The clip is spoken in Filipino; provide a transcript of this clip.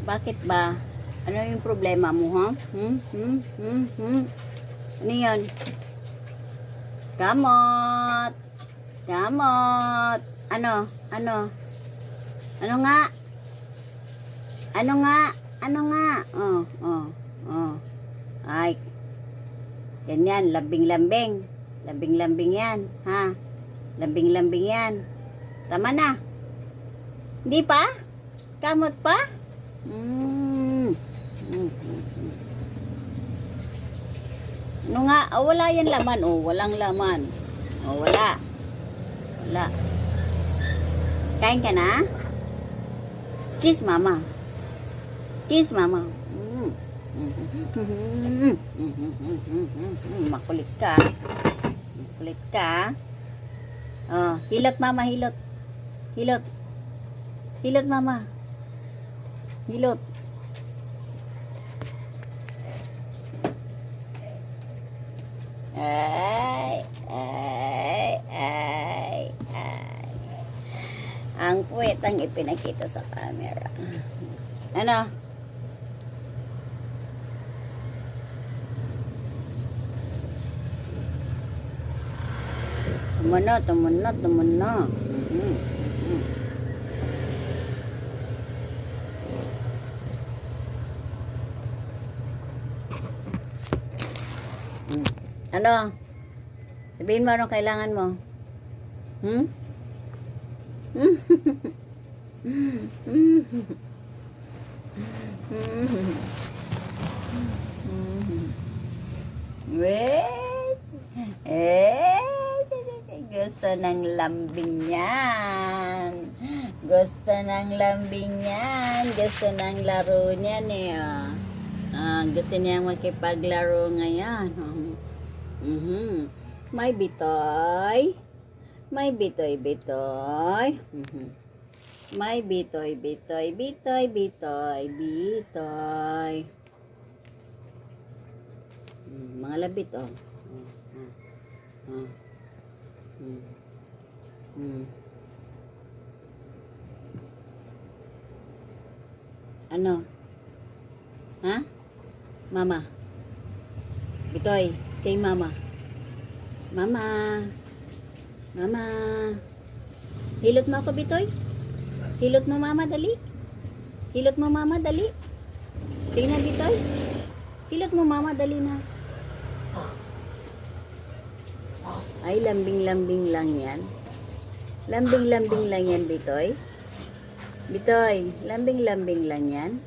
Bakit ba? Ano yung problema mo, ha? Ano yan? Kamot! Kamot! Ano? Ano? Ano nga? Ano nga? Ano nga? Oh. Ay. Ganyan, lambing-lambing. Lambing-lambing yan, ha? Lambing-lambing yan. Tama na. Hindi pa? Kamot pa? Ano nga? Oh, wala yan laman. Oh, walang laman. Oh, wala. Wala. Kain ka na? Kiss mama. Kiss mama. Makulit ka. Makulit ka. Oh, hilot mama, hilot. Hilot. Hilot mama. Hilot. Ay. Ang puwet ang ipinakita sa camera. Ano? Tumana. Ano? Sabihin mo anong kailangan mo. Wait. Gusto ng lambing yan. Gusto ng lambing yan. Gusto ng laro niyan eh. Gusto niyang makipaglaro ngayon. May bitoy. May bitoy. May bitoy. Mga labit, oh. Ano? Ha? Mama. Bitoy, say mama. Mama. Hilot mo ako, Bitoy? Hilot mo mama, dali. Hilot mo mama, dali. Sige na, Bitoy. Hilot mo mama, dali na. Ay, lambing-lambing lang yan. Lambing-lambing lang yan, Bitoy. Bitoy, lambing-lambing lang yan.